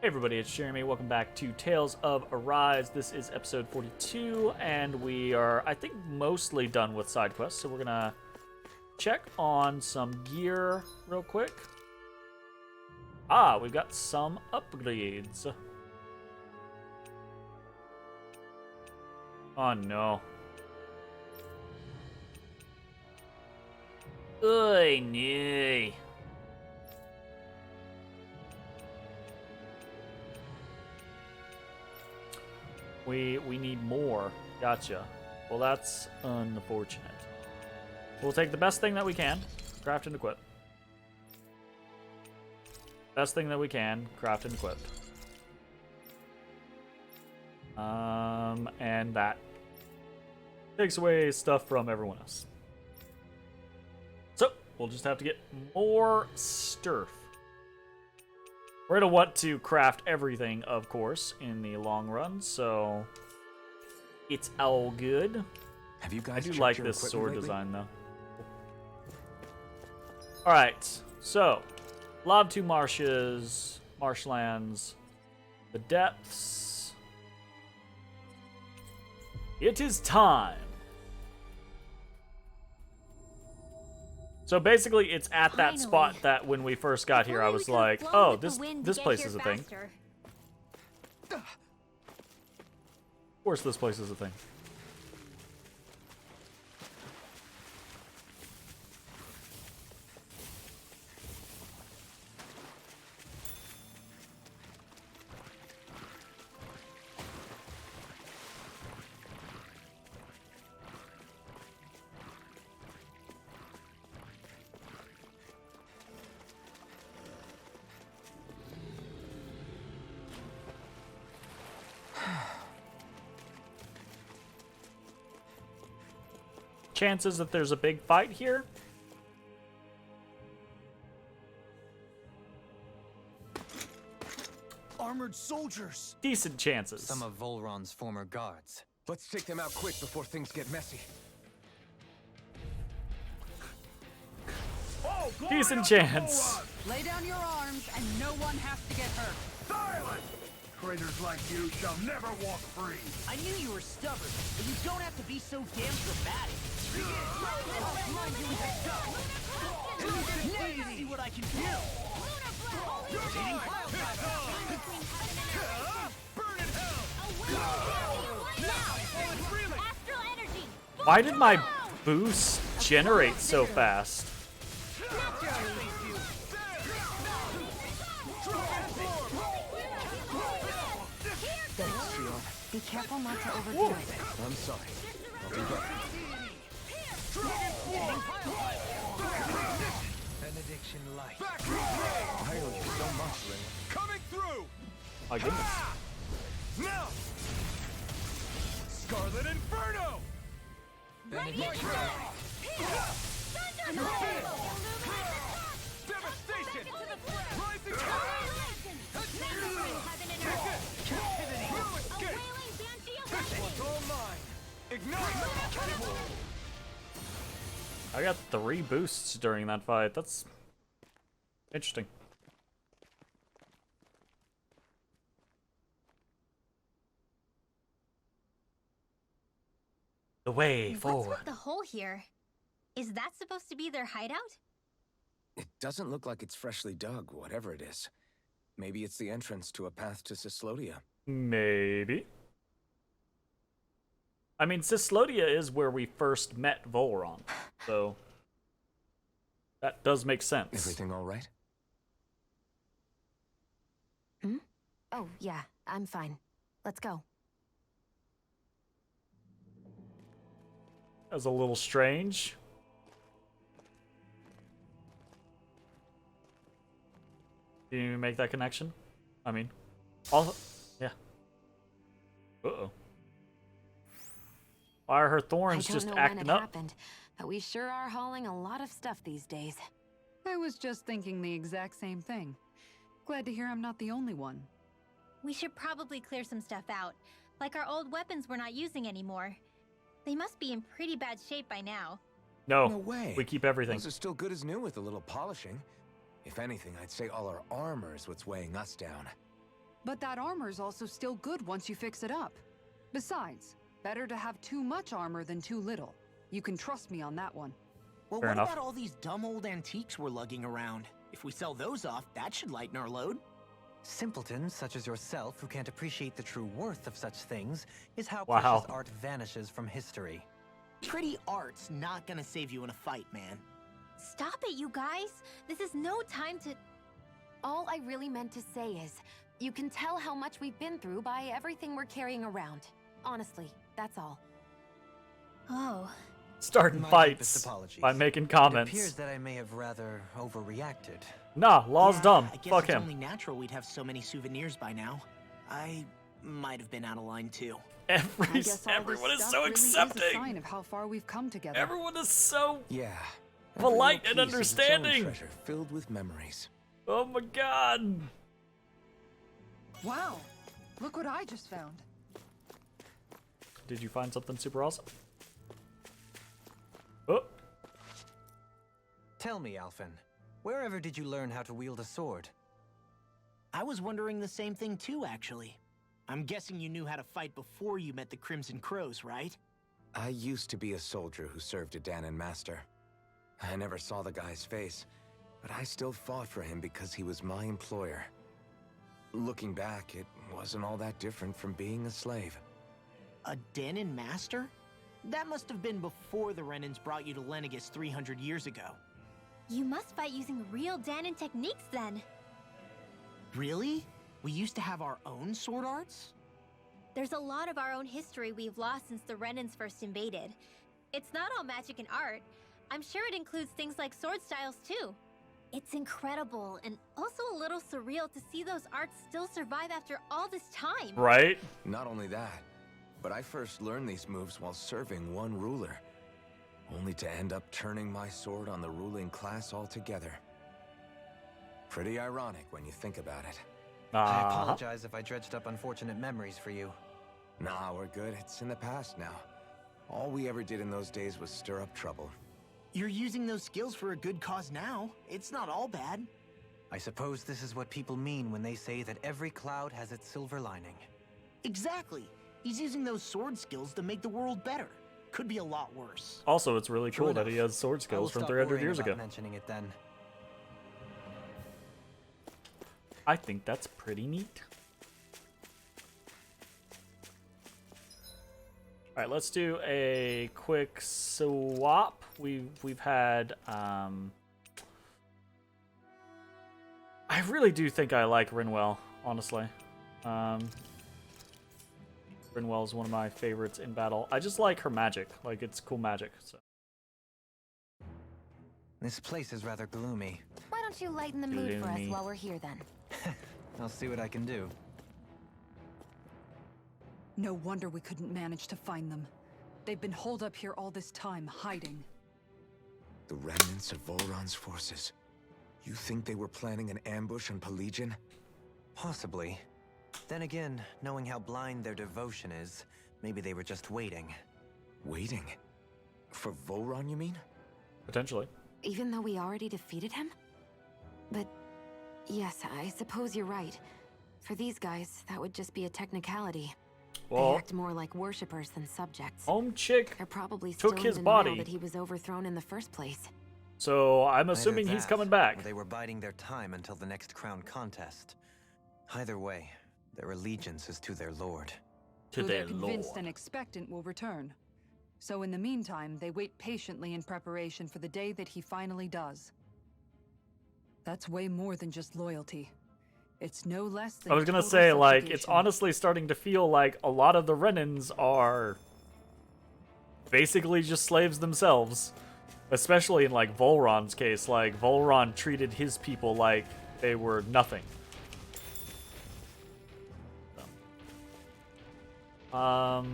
Everybody, it's Jeremy. Welcome back to Tales of Arise. This is episode 42, and we are, I think, mostly done with side quests. So we're gonna check on some gear real quick. We've got some upgrades. Oh no. Oy, no. We need more. Gotcha. Well, that's unfortunate. We'll take the best thing that we can, craft and equip. Best thing that we can, craft and equip. And that takes away stuff from everyone else. So, we'll just have to get more stuff. We're going to want to craft everything, of course, in the long run, so it's all good. Have you guys I do like this sword design, though. Alright, so Lobtu Marshes, Marshlands, the Depths. It is time. So basically, it's at that spot that when we first got here, I was like, oh, this place is a thing. Of course this place is a thing. Chances that there's a big fight here? Armored soldiers! Decent chances. Some of Volron's former guards. Let's take them out quick before things get messy. Oh, decent chance. Lay down your arms and no one has to get hurt. Silence! Traitors like you shall never walk free. I knew you were stubborn, but you don't have to be so damn dramatic. Now you see what I can do. Burn in hell! Why did my boost generate so fast? Be careful not to overdo it. I'm sorry. I'll do better. Benediction light. I owe you so much, Ring. Coming through! My goodness. Now! Scarlet Inferno! Benediction. Devastation! Rising What's all mine? Ignite! I got 3 boosts during that fight. That's interesting. The way forward. What's with the hole here? Is that supposed to be their hideout? It doesn't look like it's freshly dug, whatever it is. Maybe it's the entrance to a path to Cislodia. Maybe. I mean, Cislodia is where we first met Volron, so that does make sense. Everything all right? Oh, yeah, I'm fine. Let's go. That was a little strange. Did you make that connection? I mean, also, yeah. Uh-oh. Why are her thorns just acting I don't know when it up? happened, but we sure are hauling a lot of stuff these days. I was just thinking the exact same thing. Glad to hear I'm not the only one. We should probably clear some stuff out, like our old weapons we're not using anymore. They must be in pretty bad shape by now. No, No way. we keep everything. Those are still good as new with a little polishing. If anything, I'd say all our armor is what's weighing us down. But that armor's also still good once you fix it up. Besides, better to have too much armor than too little. You can trust me on that one. Well, Fair what enough. about all these dumb old antiques we're lugging around? If we sell those off, that should lighten our load. Simpletons such as yourself who can't appreciate the true worth of such things is how Wow. precious art vanishes from history. Pretty art's not gonna save you in a fight, man. Stop it, you guys. This is no time to... All I really meant to say is, you can tell how much we've been through by everything we're carrying around. Honestly, that's all. Oh. Starting My deepest fights apologies. by making It comments. appears that I may have rather overreacted. Nah, law's Yeah, dumb. I guess Fuck it's him. only natural we'd have so many souvenirs by now. I might have been out of line too. I guess all Everyone this is stuff so really is a accepting. sign of how far we've come together. Everyone is so... Yeah. Polite Every and little piece is its own understanding. treasure filled with memories. Oh my god. Wow, look what I just found. Did you find something super awesome? Oh, Tell me, Alphen, wherever did you learn how to wield a sword? I was wondering the same thing too, actually. I'm guessing you knew how to fight before you met the Crimson Crows, right? I used to be a soldier who served a Danon master. I never saw the guy's face, but I still fought for him because he was my employer. Looking back, it wasn't all that different from being a slave. A Danon master? That must have been before the Renans brought you to Lenegis 300 years ago. You must fight using real Danon techniques then. Really? We used to have our own sword arts? There's a lot of our own history we've lost since the Renans first invaded. It's not all magic and art. I'm sure it includes things like sword styles too. It's incredible and also a little surreal to see those arts still survive after all this time. right? Not only that, but I first learned these moves while serving one ruler, only to end up turning my sword on the ruling class altogether. Pretty ironic when you think about it. I apologize if I dredged up unfortunate memories for you. Nah, we're good. It's in the past now. All we ever did in those days was stir up trouble. You're using those skills for a good cause now. It's not all bad. I suppose this is what people mean when they say that every cloud has its silver lining. Exactly. He's using those sword skills to make the world better. Could be a lot worse. Also, it's really True cool that he enough. has sword I will skills from stop 300 worrying years about ago. mentioning it then. I think that's pretty neat. All right, let's do a quick swap. We've had. I really do think I like Rinwell, honestly. Rinwell is one of my favorites in battle. I just like her magic. Like, it's cool magic. So. This place is rather gloomy. Why don't you lighten the mood for us Gloomy. while we're here then? I'll see what I can do. No wonder we couldn't manage to find them. They've been holed up here all this time, hiding. The remnants of Volron's forces. You think they were planning an ambush on Pelegion? Possibly. Then again, knowing how blind their devotion is, maybe they were just waiting. Waiting? For Volron, you mean? Potentially. Even though we already defeated him? But yes, I suppose you're right. For these guys, that would just be a technicality. They Well, act more like worshippers than subjects. home chick They're probably took still his in denial body. that he was overthrown in the first place. So I'm Either assuming he's that, coming back. or they were biding their time until the next crown contest. Either way, their allegiance is to their lord. To Who they're their convinced lord. and expectant will return. So in the meantime, they wait patiently in preparation for the day that he finally does. That's way more than just loyalty. It's no less than I was gonna total say, like, it's subjugation. honestly starting to feel like a lot of the Renans are basically just slaves themselves. Especially in, like, Volron's case. Like, Volron treated his people like they were nothing. So.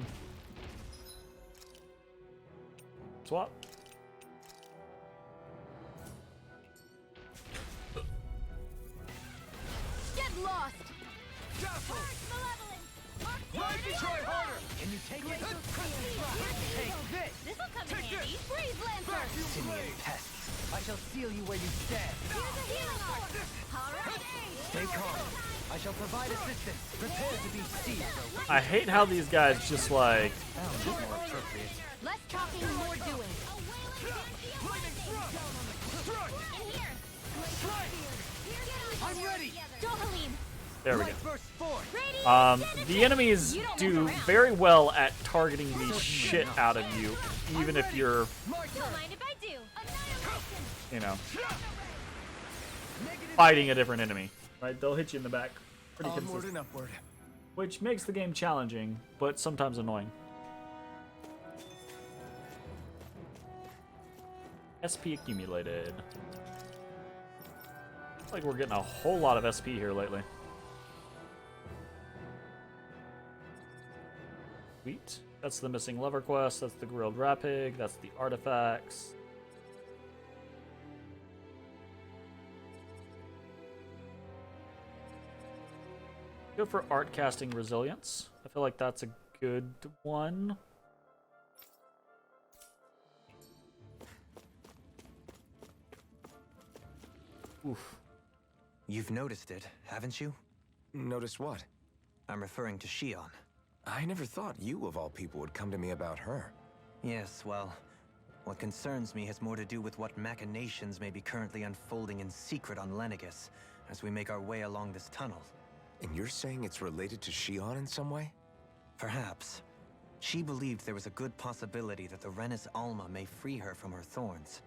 Swap. Get lost! Try harder! Can you take it? Take this! This'll come in handy. Freeze Lancer! Simian pests. I shall seal you where you stand. Stay calm. I shall provide assistance. Prepare to be seized. I hate how these guys just like. Sounds more appropriate. Less talking, more doing. I'm ready. There we go. Burst forth. The enemies do very well at targeting the shit out of you, even if you're, Don't mind if I do. you know, fighting a different enemy. Right? They'll hit you in the back pretty Onward consistently, and upward. which makes the game challenging, but sometimes annoying. SP accumulated. Looks like we're getting a whole lot of SP here lately. Sweet. That's the missing lover quest. That's the grilled rapig. That's the artifacts. Go for art casting resilience. I feel like that's a good one. Oof. You've noticed it, haven't you? Notice what? I'm referring to Shion. I never thought you, of all people, would come to me about her. Yes, well, what concerns me has more to do with what machinations may be currently unfolding in secret on Lenegis as we make our way along this tunnel. And you're saying it's related to Shion in some way? Perhaps. She believed there was a good possibility that the Renis Alma may free her from her thorns.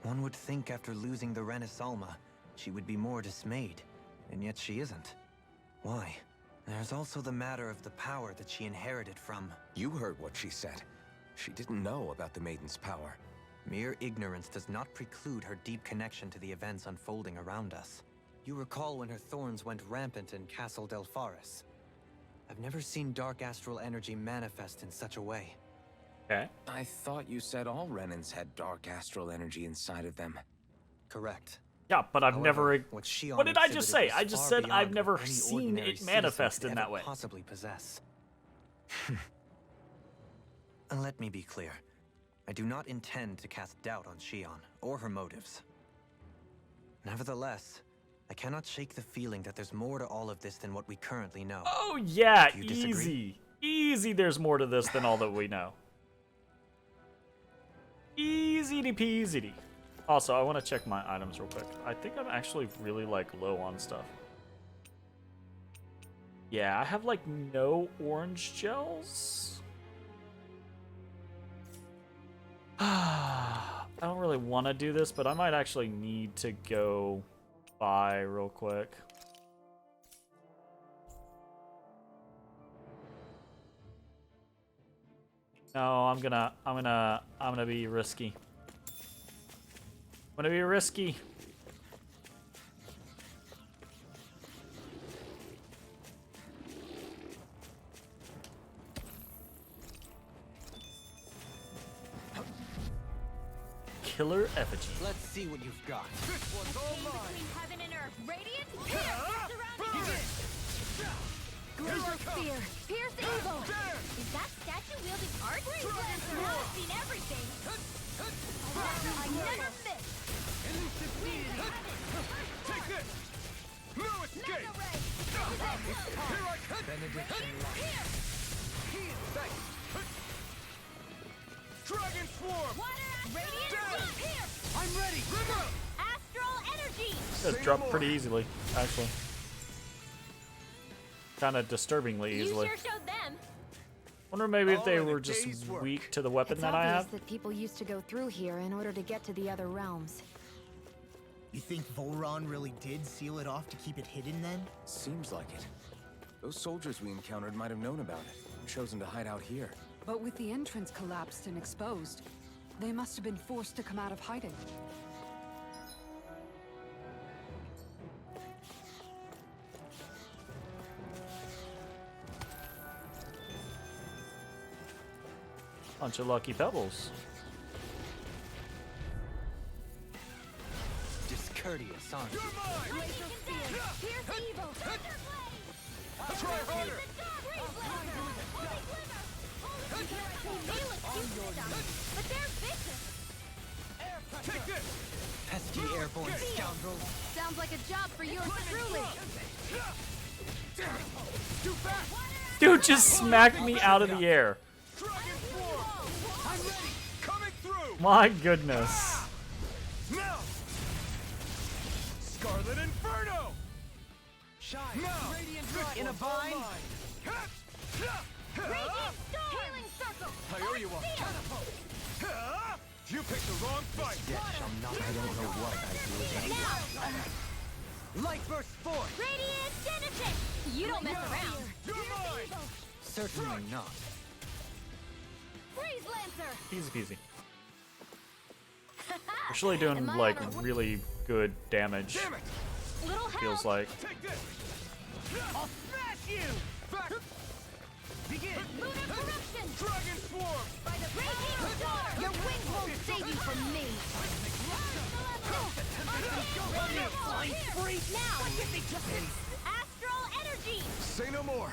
One would think after losing the Renis Alma, she would be more dismayed, and yet she isn't. Why? There's also the matter of the power that she inherited from... You heard what she said. She didn't know about the Maiden's power. Mere ignorance does not preclude her deep connection to the events unfolding around us. You recall when her thorns went rampant in Castle Delpharis. I've never seen dark astral energy manifest in such a way. Okay. I thought you said all Renans had dark astral energy inside of them. Correct. Yeah, but I've However, never. what Shion What did I just say? exhibited I was just far said beyond I've never what any seen ordinary it citizen manifest could in ever that way. Possibly possess. And let me be clear. I do not intend to cast doubt on Shion or her motives. Nevertheless, I cannot shake the feeling that there's more to all of this than what we currently know. Oh yeah, Do you disagree? easy. Easy, there's more to this than all that we know. Easy peasy. Also, I want to check my items real quick. I think I'm actually really, like, low on stuff. Yeah, I have, like, no orange gels. I don't really want to do this, but I might actually need to go buy real quick. No, I'm gonna be risky. I'm gonna be risky. Killer effigy. Let's see what you've got. Between heaven and earth. Radiant, surrounding Global spear. Pierce evil. Is that statue wielding art? Now I've seen everything. I never miss. Take this! No escape! Here I come! Benediction light. Dragon swarm! Radiant, here. I'm ready! Astral energy. That dropped pretty easily, actually. Kind of disturbingly easily. You sure showed them. Wonder maybe if All they in a were just day's work. weak to the weapon It's that I obvious have. that people used to go through here in order to get to the other realms. You think Volron really did seal it off to keep it hidden then? Seems like it. Those soldiers we encountered might have known about it and chosen to hide out here. But with the entrance collapsed and exposed, they must have been forced to come out of hiding. Bunch of lucky pebbles. Discourteous, aren't you? Pierce evil. Try harder! But they're vicious. Take this! pesky airborne scoundrels. Sounds like a job for yours truly. Dude just smacked me out of the air. I'm ready. Coming through. My goodness. Now. Scarlet Inferno. Shine, Now. radiant light in a vine. Healing circle! I owe you one. You picked the wrong fight. I don't know what I do again. Light burst forth. Radiant Genesis! You don't mess around. You're mine. Certainly not. Freeze Lancer! Easy peasy. Actually doing Am I like on a- really good damage. Damn it. Little help! Feels like. Take this. I'll smash you! Back. Begin! Lunar corruption! Dragon swarm. By the radiant daughter! Your wings won't save you from me! Now! Astral energy! Say no more.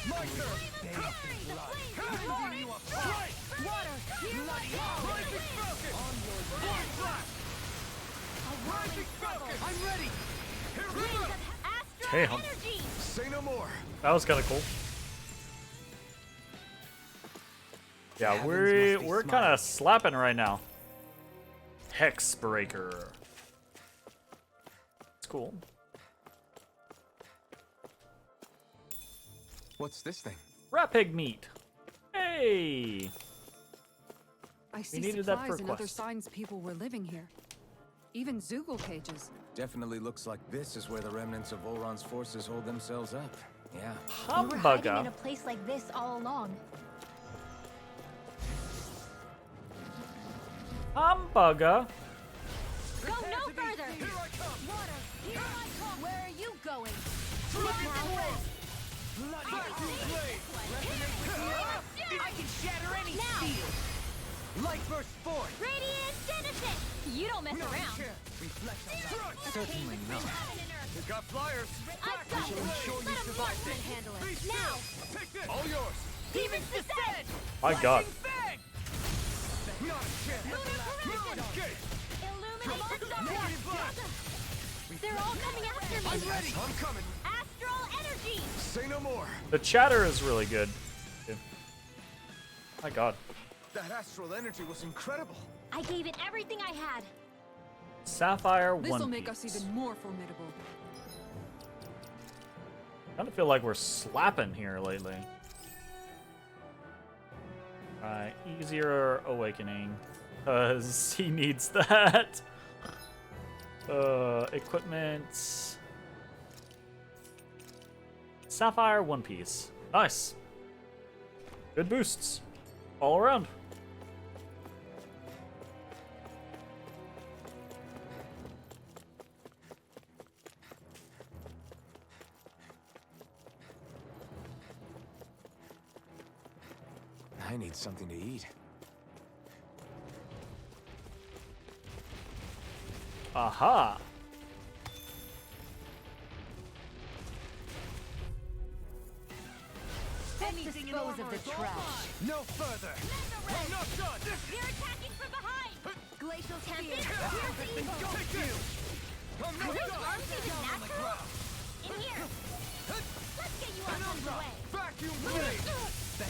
My turn. Strike. Water! Rising Falcon. Void Blast. Rising Falcon. I'm ready. Here we go. Astral Damn. energy! Say no more. That was kind of cool. Yeah, Heavens we're must be kind smiling. of slapping right now. Hex Breaker. It's cool. What's this thing? Rat pig meat. Hey. I see needed that for supplies a and other quest. signs people were living here. Even Zoogle cages. Definitely looks like this is where the remnants of Volron's forces hold themselves up. Yeah. You were hiding in Humbuga. a place like this all along. Humbuga. Go no further! Here I come. Water, here I come! Where are you going? Vacuum blade. I can shatter any Now. steel! Light burst forth. Radiant Genesis! You don't mess around. Certainly not. We got flyers. I've got you. Let a marksman handle it. Now! Take this. All yours. Demons descend! My God. Bang! Not a chance. No escape. Illuminate the dark! They're all coming after me! I'm ready. I'm coming. Astral energy! Say no more. The chatter is really good. My God. That astral energy was incredible. I gave it everything I had. Sapphire This'll One make us Piece. even more formidable. Kind of feel like we're slapping here lately. Alright, easier awakening. Because he needs that. Equipment. Sapphire One Piece. Nice. Good boosts. All around. I need something to eat. Aha. Anything in Dispose of armor the is all trash. mine. No further. I'm not done. You're attacking from behind! Glacial Tempest, spear. here's evil! Take this. I'm Are not those done. arms even natural? In here! Let's get you out of the way! Vacuum blade.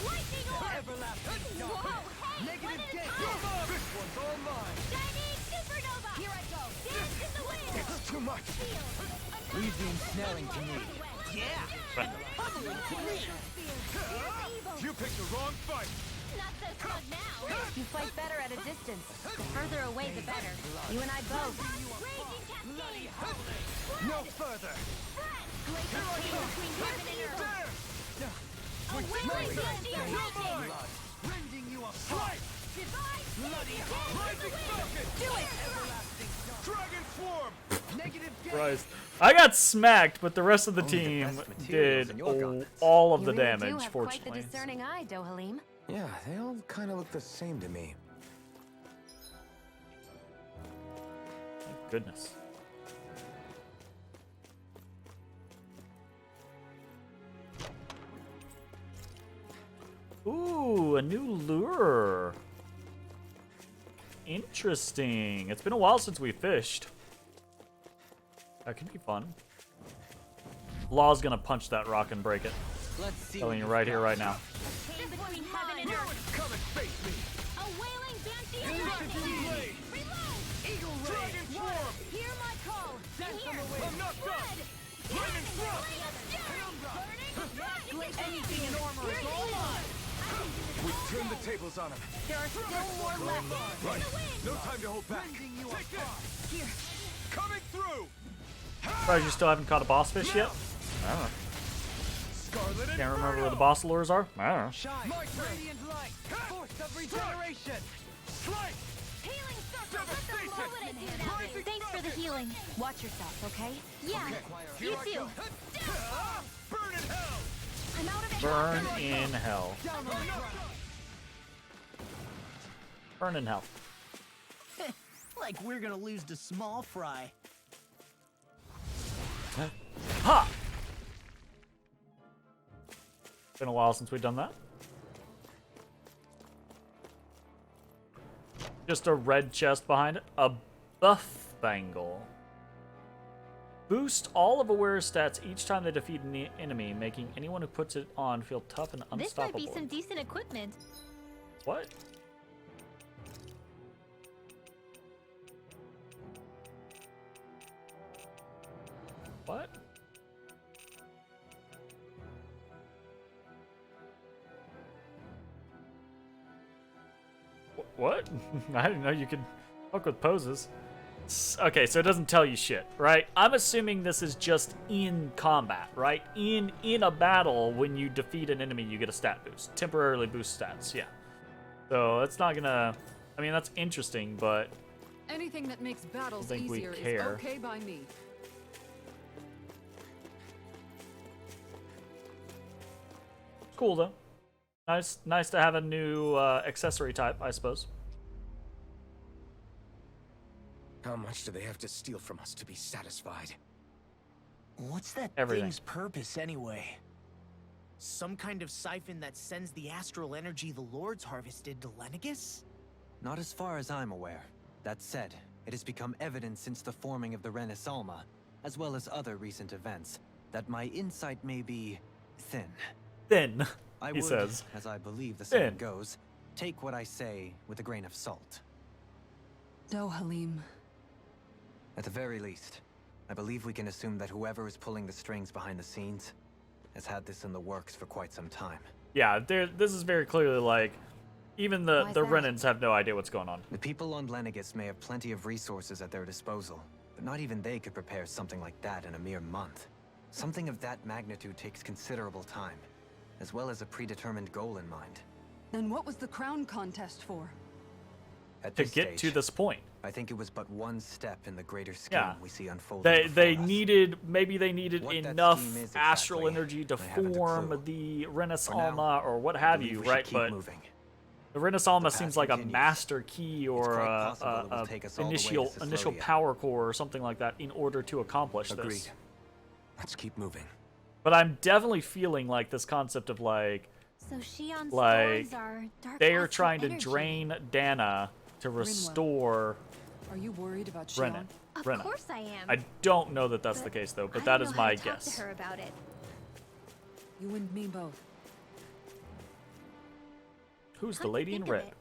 Lightning orb! Everlasting Whoa, hey! Negative one at a gate. time! This one's all mine. Shining supernova! Here I go! Dance in the wind! It's too much. Shield! Leave the ensnaring to me. Yeah! You picked the wrong fight. Not so strong now! You fight better at a distance. The further away, the better. You and I both. Raging cascade! No further. Glacial spear between heaven and earth! There. A wailing blade! You're mine. Rending you apart. Divine Rising savior! Falcon. Do it! Dragon swarm. Negative gate. Christ. I got smacked, but the rest of the Only the team best materials did in your gauntlets. all of You the really damage, do have quite the fortunately. discerning eye, Dohalim. Yeah, they all kind of look the same to me. Thank goodness. Ooh, a new lure. Interesting. It's been a while since we fished. That could be fun. Law's gonna punch that rock and break it. Let's see. Telling you right here, right now. Chain between heaven and earth. Come and face me! A wailing banshee is Infantry lightning. blade! Reload! Eagle Dragon Swarm! Hear my call. That's Here. from the wind. I'm not done! Red. Lightning thrust! Anything in armor is all mine. We turned the tables on him. There are still more left. Right. No time to hold back. Take this! Here. Coming through! Surprised you still haven't caught a boss fish yet? I don't know. Scarlet Can't remember where the boss lures are? I don't know. Shine. My turn. Radiant light. Force of regeneration. Strike! Healing circle. Devastation. Why would I do that? Rising Thanks for the Falcon. healing. Watch yourself, okay? Yeah. Here You I too. go. Burn in hell! I'm out of it. Burn in hell. Down on the ground. Burn in hell. Like we're gonna lose to small fry. Ha! Been a while since we've done that. Just a red chest behind it. A buff bangle. Boost all of Aware's stats each time they defeat an enemy, making anyone who puts it on feel tough and This might unstoppable. be some decent equipment. What? What? What? I didn't know you could fuck with poses. Okay, so it doesn't tell you shit, right? I'm assuming this is just in combat, right? In a battle, when you defeat an enemy, you get a stat boost. Temporarily boost stats, yeah. So it's not gonna... I mean, that's interesting, but... Anything that makes battles think we easier is care. okay by me. Cool, though. Nice to have a new accessory type, I suppose. How much do they have to steal from us to be satisfied? What's that Everything. thing's purpose anyway? Some kind of siphon that sends the astral energy the Lords harvested to Lenegus? Not as far as I'm aware. That said, it has become evident since the forming of the Renis Alma, as well as other recent events, that my insight may be thin. Thin, I he would, says. as I believe the saying Thin. goes, take what I say with a grain of salt. Halim. At the very least, I believe we can assume that whoever is pulling the strings behind the scenes has had this in the works for quite some time. Yeah, this is very clearly like... Even the Why's that? Renans have no idea what's going on. The people on Lenegus may have plenty of resources at their disposal, but not even they could prepare something like that in a mere month. Something of that magnitude takes considerable time, as well as a predetermined goal in mind. Then what was the crown contest for? At To this get to stage, this point. I think it was but one step in the greater scheme Yeah. we see unfolding They before us. needed, maybe they needed What that enough scheme is astral exactly, energy to I haven't a form clue. the Renis For now, Alma or what I have believe you, we should right? keep But moving. the Renis Alma The path seems like a continues. master key or quite a, possible it will take us all the way to initial Ceclodia. power core or something like that in order to accomplish Agreed. this. Let's keep moving. But I'm definitely feeling like this concept of like So Shion's Like, thorns are dark they are astral trying to energy. drain Dana to restore Are you worried about Brennan. Shion? Of Brennan. course I am. I don't know that that's the case though, but I that don't is know how my to talk guess. to her about it. You and me both. Who's the Come to lady in think of red? it,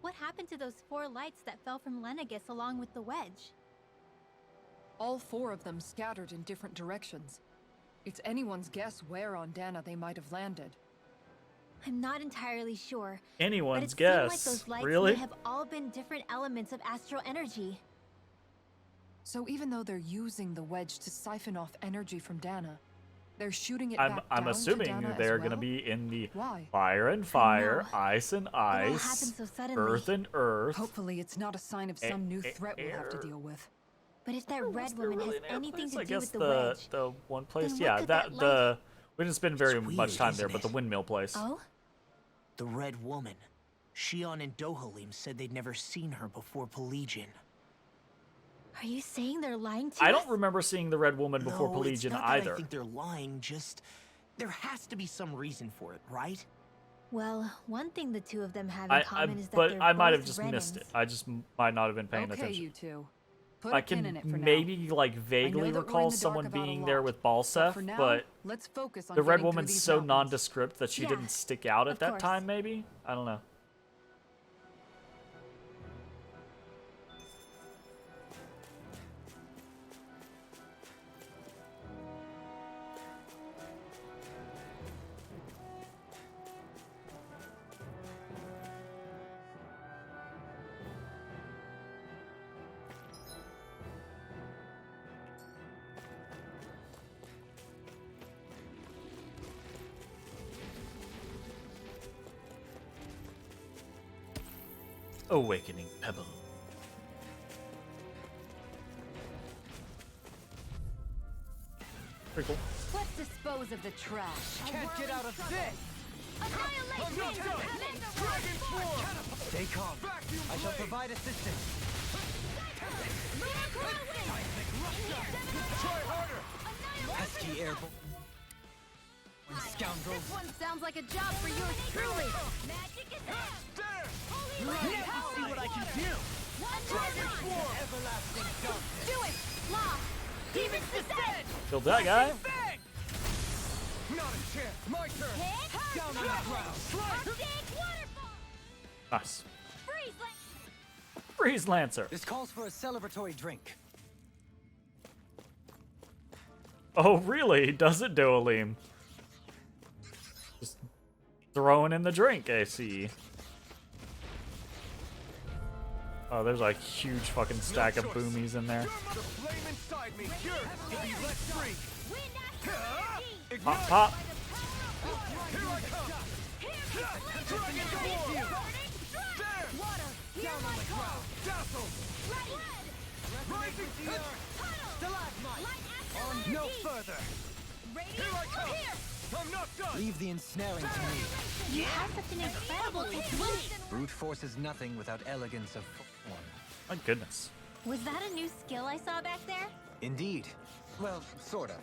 what happened to those 4 lights that fell from Lenegus along with the wedge? All 4 of them scattered in different directions. It's anyone's guess where on Dana they might have landed. I'm not entirely sure. But Anyone's it seemed like guess. those lights Really? may have all been different elements of astral energy. So even though they're using the wedge to siphon off energy from Dana, they're shooting it I'm back down assuming to Dana they're as well? gonna be in the Why? fire and fire, know. ice and all ice, happened so suddenly. earth and earth. Hopefully it's not a sign of some new threat we'll have to air. deal with. But if that Was red there woman really has an air anything place? to I do guess with the wedge, the one place, what yeah, could that that the we didn't spend very It's much weird, time there, isn't but the it? windmill place. oh, The Red Woman. Shion and Dohalim said they'd never seen her before Pelagian. are you saying they're lying to I us? don't remember seeing the Red Woman before No, it's Pelagian not that either. I think they're lying, just... There has to be some reason for it, right? Well, one thing the two of them have in common is that but they're I might have both just Renans. missed it. I just might not have been paying Okay, attention. you two. Put I a pin in can it for now. maybe like vaguely that we're in recall the dark someone about a being there lot, with But Balsef, for now, but let's focus on the Red getting through Woman's these so mountains. nondescript that she Yeah, didn't stick out at of that course. time. Maybe, I don't know. Awakening Pebble. Pretty cool. Let's dispose of the trash. Can't get out of this! Stay calm. I shall provide assistance. Pesky airborne scoundrels. This one sounds like a job for yours truly. Let me see what I can do. Everlasting scum. Do it! Law! Demons descend! Killed that guy. Not a chance. My turn. Down on the ground. Nice. Freeze Lancer. This calls for a celebratory drink. Oh, really? Does it, Doalim? Just throwing in the drink, I see. Oh, there's a huge fucking stack of boomies in there. The flame inside me, cured to be let free. Pop, pop. Here I come. Dragon Dwarf. There. Down on the ground. Dazzle. Rising fire. On no further. Here I come. I'm not done. Leave the ensnaring to me. You have such an incredible technique. Brute force is nothing without elegance of form. My goodness. Was that a new skill I saw back there? Indeed. Well, sort of.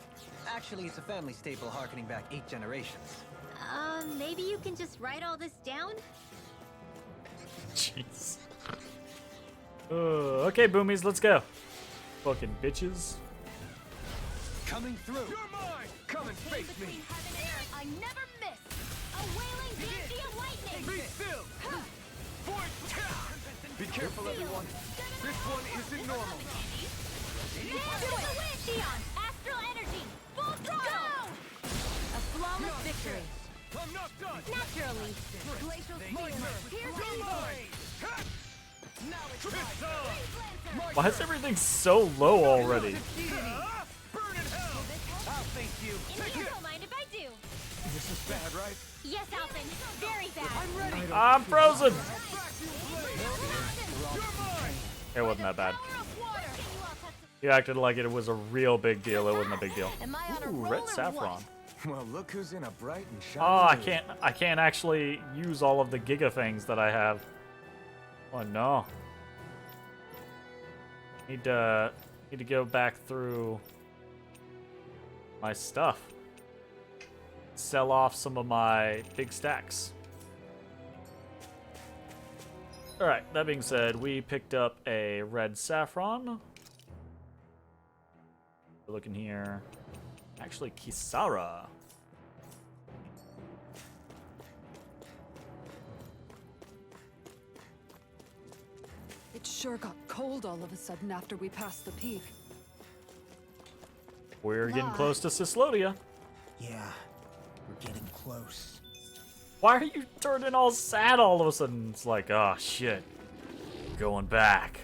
Actually, it's a family staple harkening back 8 generations. Maybe you can just write all this down? Jeez. Okay, boomies, let's go. Fucking bitches. Coming through. You're mine. Come and face me. I never miss. A wailing dandy of lightning. Be still. Void. Be careful, everyone. This one isn't normal. Xion, astral energy, full throttle. A flawless victory. I'm not done. Naturally. Glacial My spear. turn. Here's You're the mine. It's on. Why is everything so low already? Burn in hell. I'll face you. And you don't mind if I do. This is bad, right? Yes, Alphen. Very bad. I'm frozen. You're mine. It wasn't that bad. You acted like it was a real big deal. It wasn't a big deal. Am I on a Ooh, roll red or saffron. what? Well, look who's in a bright and shiny Oh, mood. I can't actually use all of the Giga Fangs that I have. Oh no. Need to go back through my stuff. Sell off some of my big stacks. Alright, that being said, we picked up a red saffron. We're looking here. Actually, Kisara. It sure got cold all of a sudden after we passed the peak. We're getting close to Cislodia. Yeah, we're getting close. Why are you turning all sad all of a sudden? It's like, oh shit. Going back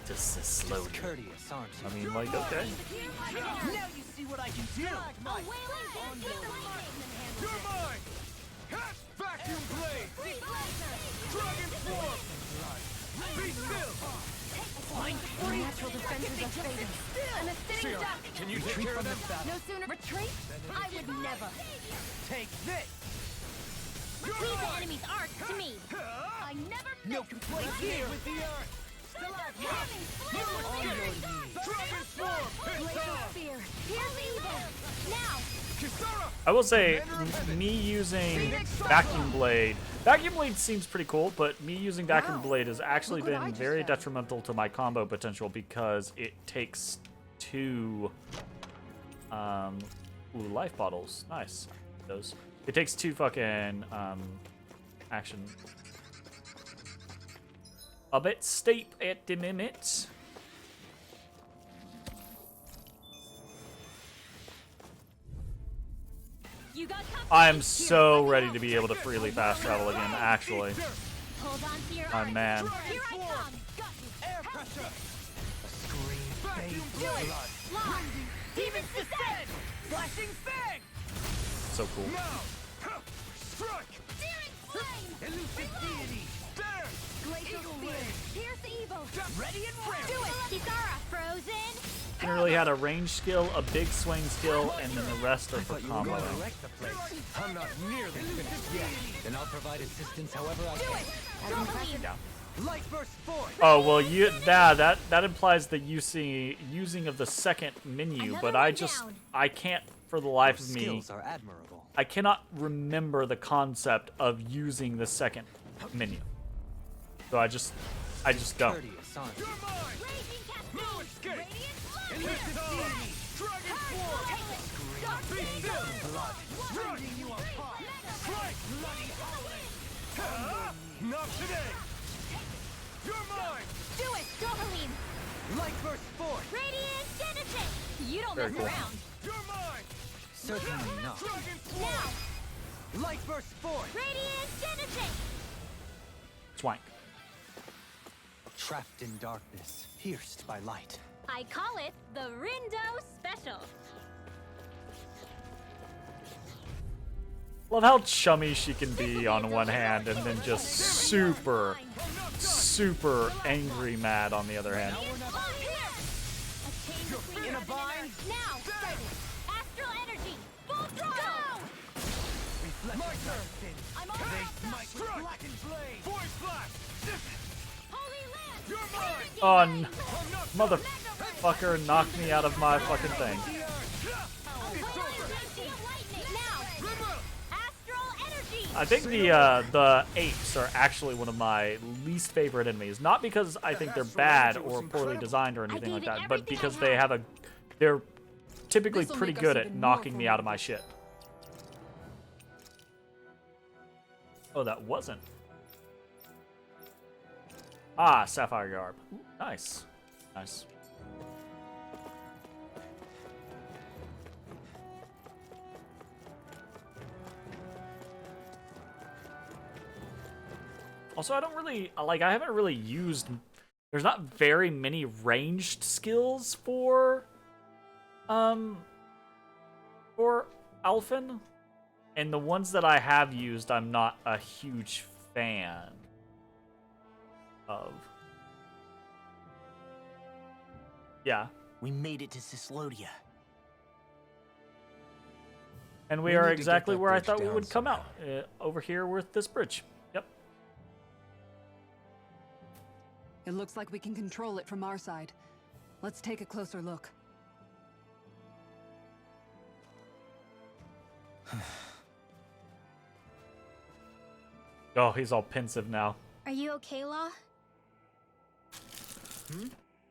to Cislodia. Courteous, aren't you? I mean, like, okay. Now you see what I can do. You're mine. Vacuum blade. Dragon form. Be still. The natural defenses are fading. I'm a sitting duck. Can you take care of them? No sooner retreat? I would never. Take this. Leave the enemy's arc to me. I never No complaints here. With the earth. Dragon form. It's Glacial on. spear. Here's evil. Now, I will say, me using Vacuum Blade seems pretty cool, but me using Vacuum Blade has actually been very detrimental to my combo potential because it takes 2 life bottles. Nice. Those. It takes 2 fucking action. A bit steep at the minute. I am so ready to be able to freely fast travel again, actually. Hold on to your My arms. man. Here I come. Got you. Air pressure. Do it. Lock. Demons descend. Flashing fang. So cool. Now. Strike. Searing flame. Elusive deity. There. Glacial spear. Pierce the evil. Ready and ready. Do it. Kisara. Frozen. Generally had a range skill, a big swing skill, and then the rest are for comboing. Wreck the place. I'm not nearly finished yet. Then I'll provide assistance however I Do can. it. Tourmaline. Yeah. Light burst forth. Oh well, that implies the using of the second menu, Another but one down. I can't for the life of me. Skills are admirable. I cannot remember the concept of using the second menu. So I just don't. Courteous, aren't you? You're mine. Raging cascade. No escape. Radiant Elusive deity. Dragon form. Be still. Blood. Strike. You apart. Strike. Bloody howling. Not today. You're mine. Do it. Tourmaline. Light burst forth. Radiant Genesis. You don't Very mess cool. around. You're mine. Certainly not. Dragon form. Now. Light burst forth. Radiant Genesis. Swank. Trapped in darkness, pierced by light. I call it the Rindo Special. Love how chummy she can be on one hand and then just super angry mad on the other hand. In a bind. Now. Astral energy. Full throttle. My turn. I'm on They smite with blackened blade. Voice flash. Holy Land. You're mine. Oh, motherfucker knocked me out of my fucking thing. I think the apes are actually one of my least favorite enemies. Not because I think they're bad or poorly designed or anything like that, but because they're typically This'll pretty make us good at even more knocking me out of my shit. Oh, that wasn't. Ah, Sapphire Garb. Ooh, nice. Nice. Also, I haven't really used, there's not very many ranged skills for Alphen. And the ones that I have used, I'm not a huge fan of. Yeah. We made it to Cislodia. And we We are need to get exactly that where I bridge thought we down would come out. somehow. Over here with this bridge. Yep. It looks like we can control it from our side. Let's take a closer look. Oh, he's all pensive now. Are you okay, Law?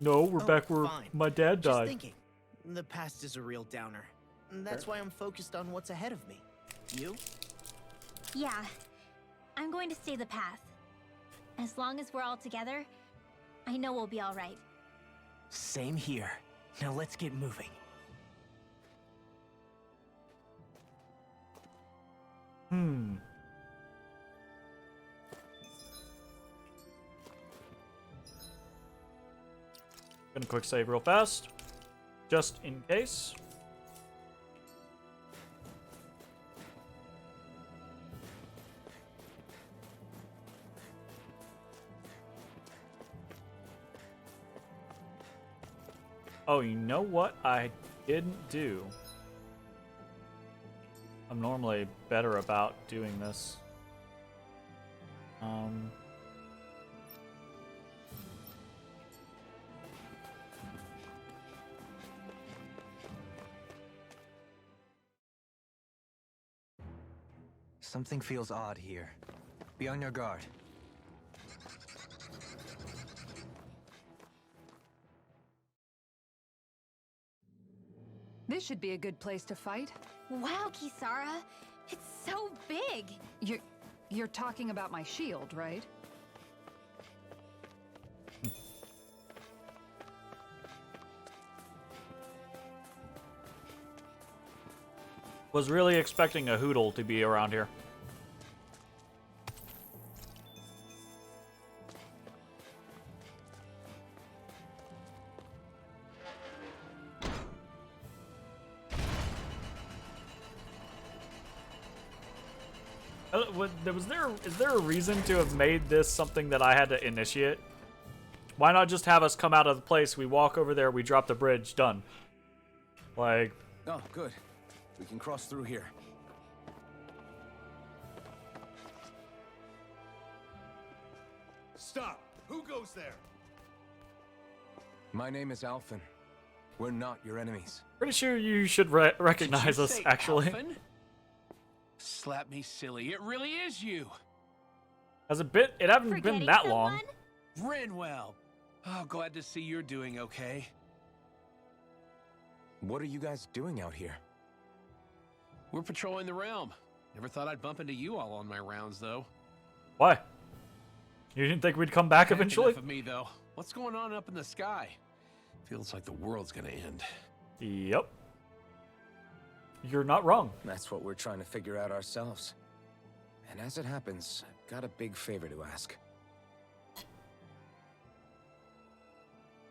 No, we're Oh, back where fine. my dad Just died. thinking. The past is a real downer. And that's why I'm focused on what's ahead of me. You? Yeah. I'm going to stay the path. As long as we're all together, I know we'll be all right. Same here. Now let's get moving. Gonna quick save real fast, just in case. Oh, you know what I didn't do? I'm normally better about doing this. Something feels odd here. Be on your guard. This should be a good place to fight. Wow, Kisara. It's so big. You're talking about my shield, right? Was really expecting a Hoodle to be around here. Is there a reason to have made this something that I had to initiate? Why not just have us come out of the place, we walk over there, we drop the bridge, done. Like... Oh, good. We can cross through here. Stop! Who goes there? My name is Alphen. We're not your enemies. Pretty sure you should recognize Did you us, say actually. Alphen? Slap me silly, it really is you! It hasn't been Forgetting that long. someone? Rinwell! Oh, glad to see you're doing okay. What are you guys doing out here? We're patrolling the realm. Never thought I'd bump into you all on my rounds, though. Why? You didn't think we'd come back Heck, eventually? enough of me, though. What's going on up in the sky? Feels like the world's gonna end. Yep. You're not wrong. That's what we're trying to figure out ourselves. And as it happens, I've got a big favor to ask.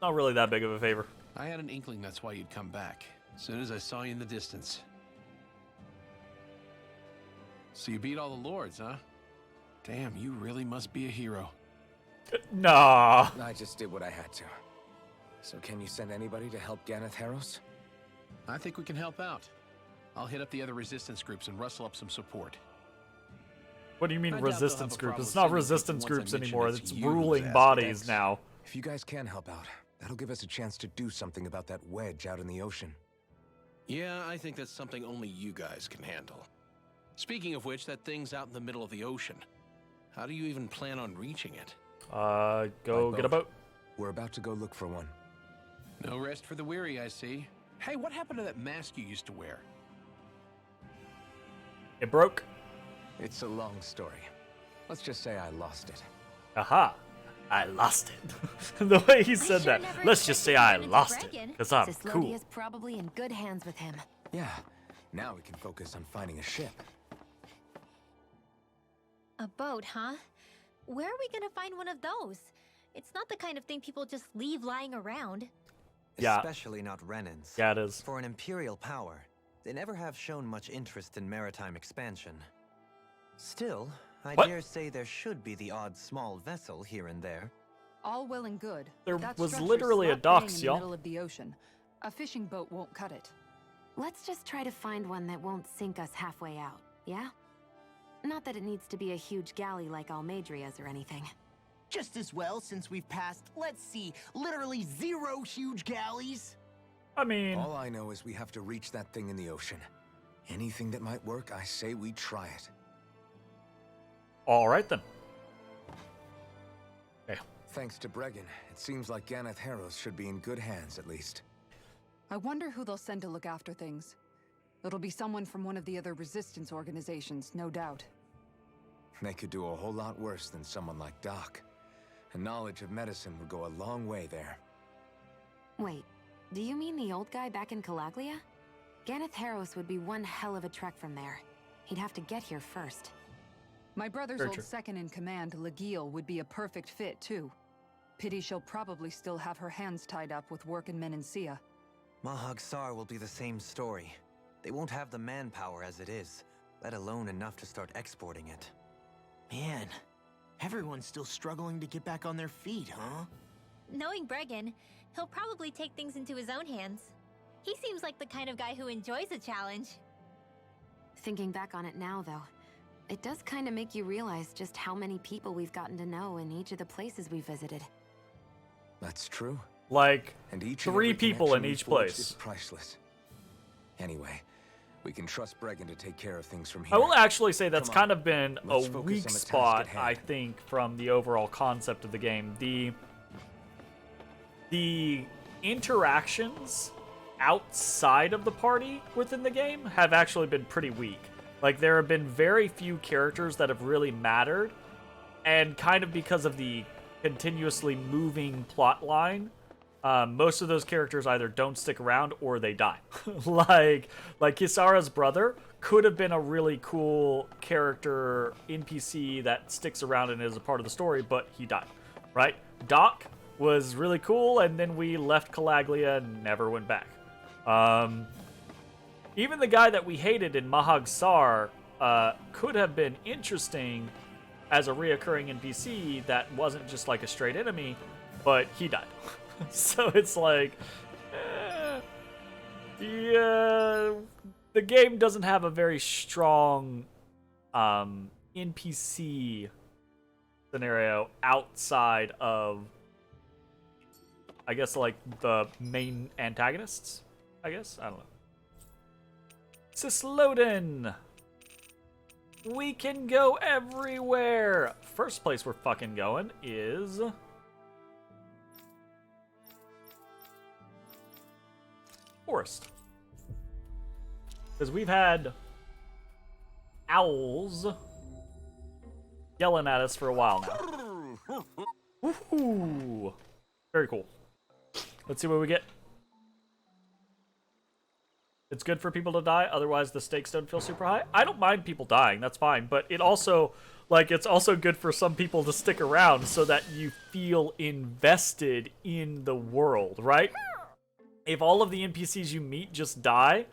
Not really that big of a favor. I had an inkling that's why you'd come back. As soon as I saw you in the distance. So you beat all the lords, huh? Damn, you really must be a hero. Nah. I just did what I had to. So can you send anybody to help Ganeth Harros? I think we can help out. I'll hit up the other resistance groups and rustle up some support. What do you mean I doubt they'll resistance have a groups? problem It's not sending resistance people groups once I mention anymore. it's It's you who's ruling asking. bodies Thanks. now. If you guys can help out, that'll give us a chance to do something about that wedge out in the ocean. Yeah, I think that's something only you guys can handle. Speaking of which, that thing's out in the middle of the ocean. How do you even plan on reaching it? Go By get a boat. We're about to go look for one. No rest for the weary, I see. Hey, what happened to that mask you used to wear? It broke. It's a long story. Let's just say I lost it. Aha. I lost it. The way he said sure that. never Let's just say expected I to run into lost it. Bregan. Because I'm Cislodia's cool. probably in good hands with him. Yeah, now we can focus on finding a ship. A boat, huh? Where are we gonna find one of those? It's not the kind of thing people just leave lying around. Yeah. Especially not Renans. Yeah, it is. For an imperial power, they never have shown much interest in maritime expansion. Still, I What? dare say there should be the odd small vessel here and there. All well and good. There but that was structure's literally a slap bang docks, in the y'all. middle of the ocean. A fishing boat won't cut it. Let's just try to find one that won't sink us halfway out, yeah? Not that it needs to be a huge galley like Almadria's or anything. Just as well, since we've passed, let's see, literally 0 huge galleys. I mean, All I know is we have to reach that thing in the ocean. Anything that might work, I say we try it. all right then. Okay. Thanks to Bregan, it seems like Ganeth Harros should be in good hands at least. I wonder who they'll send to look after things. It'll be someone from one of the other resistance organizations, no doubt. They could do a whole lot worse than someone like Doc. A knowledge of medicine would go a long way there. Wait, do you mean the old guy back in Calaglia? Ganeth Harros would be one hell of a trek from there. He'd have to get here first. My brother's Very old true. second-in-command, Legil, would be a perfect fit, too. Pity she'll probably still have her hands tied up with work in Menancia. Mahag Sar will be the same story. They won't have the manpower as it is, let alone enough to start exporting it. Man, everyone's still struggling to get back on their feet, huh? Knowing Bregan, he'll probably take things into his own hands. He seems like the kind of guy who enjoys a challenge. Thinking back on it now, though, it does kind of make you realize just how many people we've gotten to know in each of the places we visited. That's true. Like, And each 3 and every people in connection we each forged place. is priceless. Anyway, We can trust Bregan to take care of things from here. I will actually say that's Come on. kind of been Let's a focus weak on the task spot, at hand. I think, from the overall concept of the game. The interactions outside of the party within the game have actually been pretty weak. Like, there have been very few characters that have really mattered, and kind of because of the continuously moving plot line, most of those characters either don't stick around or they die. like Kisara's brother could have been a really cool character NPC that sticks around and is a part of the story, but he died, right? Doc was really cool, and then we left Calaglia and never went back. Even the guy that we hated in Mahag Sar could have been interesting as a reoccurring NPC that wasn't just like a straight enemy, but he died. So it's like, yeah, the game doesn't have a very strong NPC scenario outside of, I guess, like the main antagonists. I guess, I don't know. Cisloden! We can go everywhere! First place we're fucking going is forest. Because we've had owls yelling at us for a while now. Woohoo! Very cool. Let's see what we get. It's good for people to die, otherwise the stakes don't feel super high. I don't mind people dying, that's fine, but it also, like, it's also good for some people to stick around so that you feel invested in the world, right? If all of the NPCs you meet just die,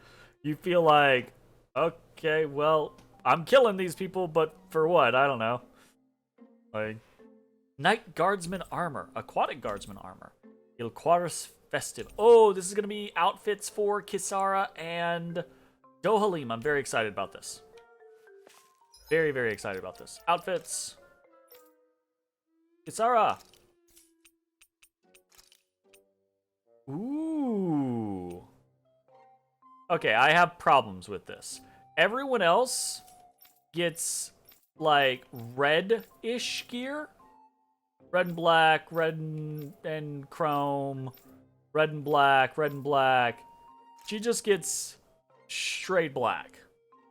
you feel like, okay, well, I'm killing these people, but for what? I don't know. Like, Night Guardsman armor, Aquatic Guardsman armor, Il Quarus Festive. Oh, this is going to be outfits for Kisara and Dohalim. I'm very excited about this. Very, very excited about this. Outfits. Kisara. Ooh. Okay, I have problems with this. Everyone else gets, like, red-ish gear. Red and black, red and chrome. Red and black, red and black. She just gets straight black.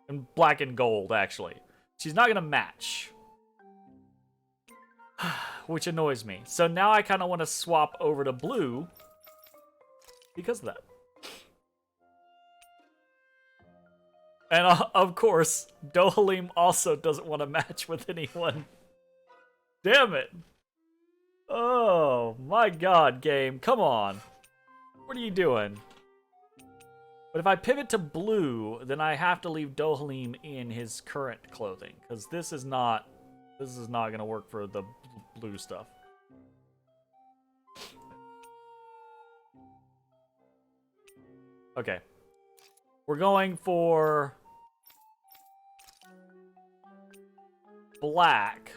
And black and gold, actually. She's not gonna match. Which annoys me. So now I kind of want to swap over to blue because of that. And of course, Dohalim also doesn't want to match with anyone. Damn it. Oh my god, game. Come on. What are you doing? But if I pivot to blue, then I have to leave Dohalim in his current clothing, because this is not gonna work for the blue stuff. Okay. We're going for black.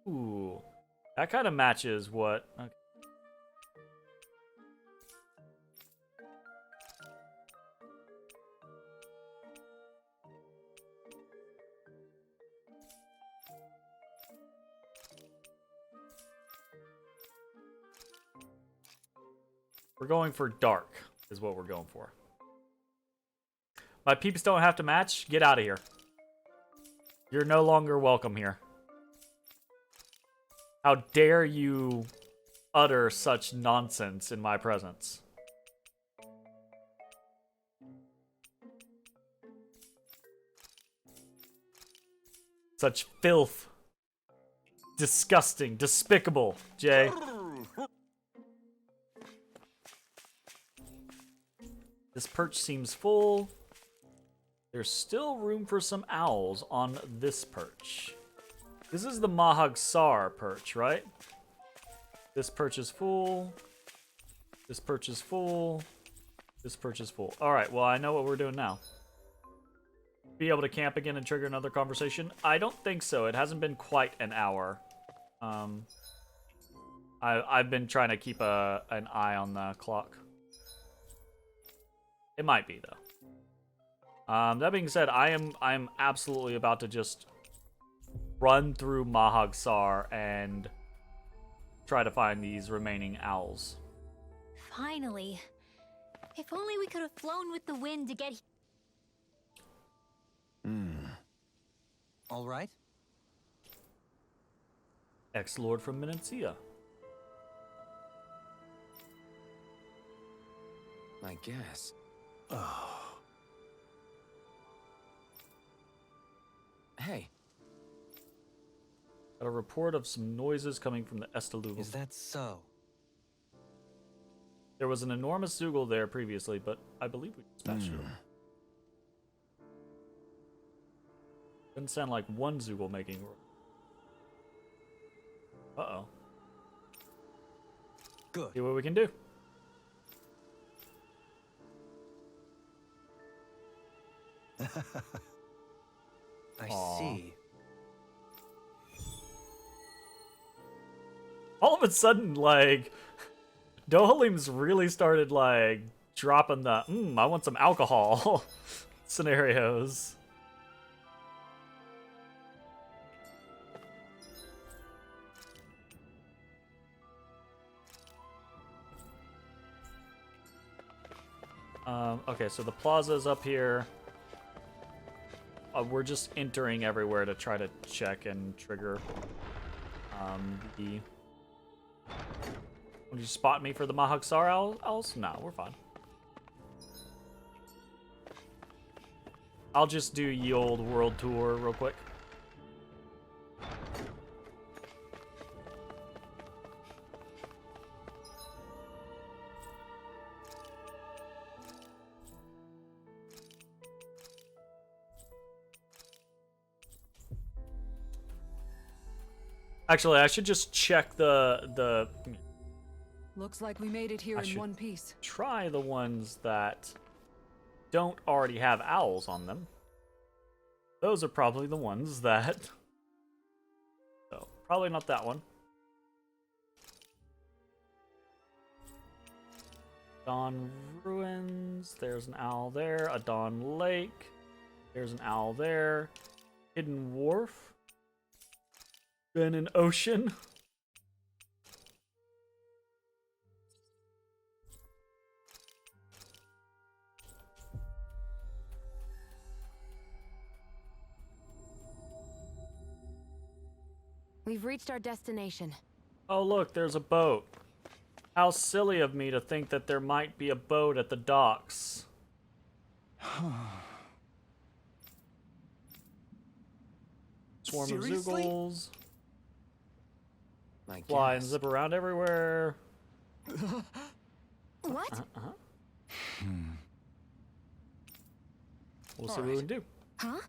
Ooh. That kind of matches what... Okay. We're going for dark, is what we're going for. My peeps don't have to match. Get out of here. You're no longer welcome here. How dare you utter such nonsense in my presence? Such filth. Disgusting. Despicable, Jay. This perch seems full. There's still room for some owls on this perch. This is the Mahag Sar perch, right? This perch is full. This perch is full. This perch is full. Alright, well, I know what we're doing now. Be able to camp again and trigger another conversation? I don't think so. It hasn't been quite an hour. I've been trying to keep an eye on the clock. It might be, though. That being said, I'm absolutely about to just run through Mahagsar and try to find these remaining owls. Finally. If only we could have flown with the wind to get All right? Ex-Lord from Menencia. I guess. Hey, Got a report of some noises coming from the Estelugel. Is that so? There was an enormous Zoogle there previously, but I believe we dispatched it. Doesn't sound like one Zoogle making. Uh-oh. Good. See what we can do. I Aw. see. All of a sudden, like, Dohalim's really started, like, dropping the, I want some alcohol scenarios. Okay, so the plaza is up here. We're just entering everywhere to try to check and trigger the... Would you spot me for the Mahagsar owls? No, we're fine. I'll just do ye old world tour real quick. Actually, I should just check the Looks like we made it here I in should- one piece. try the ones that don't already have owls on them. Those are probably the ones that... So, probably not that one. Dawn Ruins. There's an owl there. A Dawn Lake. There's an owl there. Hidden Wharf. Then an ocean. We've reached our destination. Oh, look, there's a boat. How silly of me to think that there might be a boat at the docks. Swarm of Seriously? Zoogles. I Fly and guess. zip around everywhere. What? We'll see what we can do. Huh?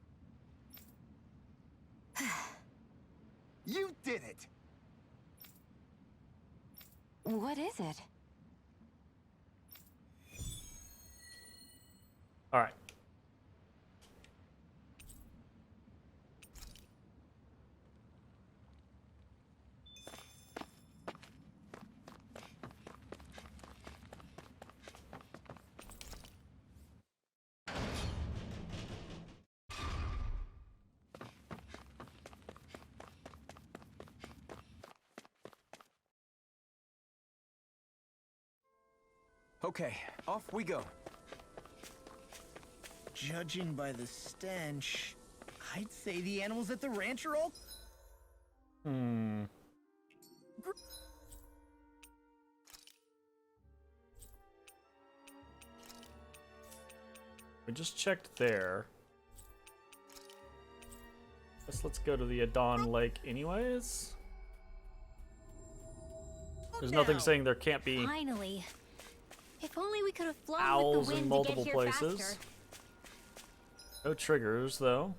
You did it! What is it? All right. Okay, off we go. Judging by the stench, I'd say the animals at the ranch are all... We just checked there. Guess let's go to the Adon Lake anyways. There's nothing saying there can't be Finally. If only we could have flown owls with the in wind multiple to get here places. faster. No triggers, though.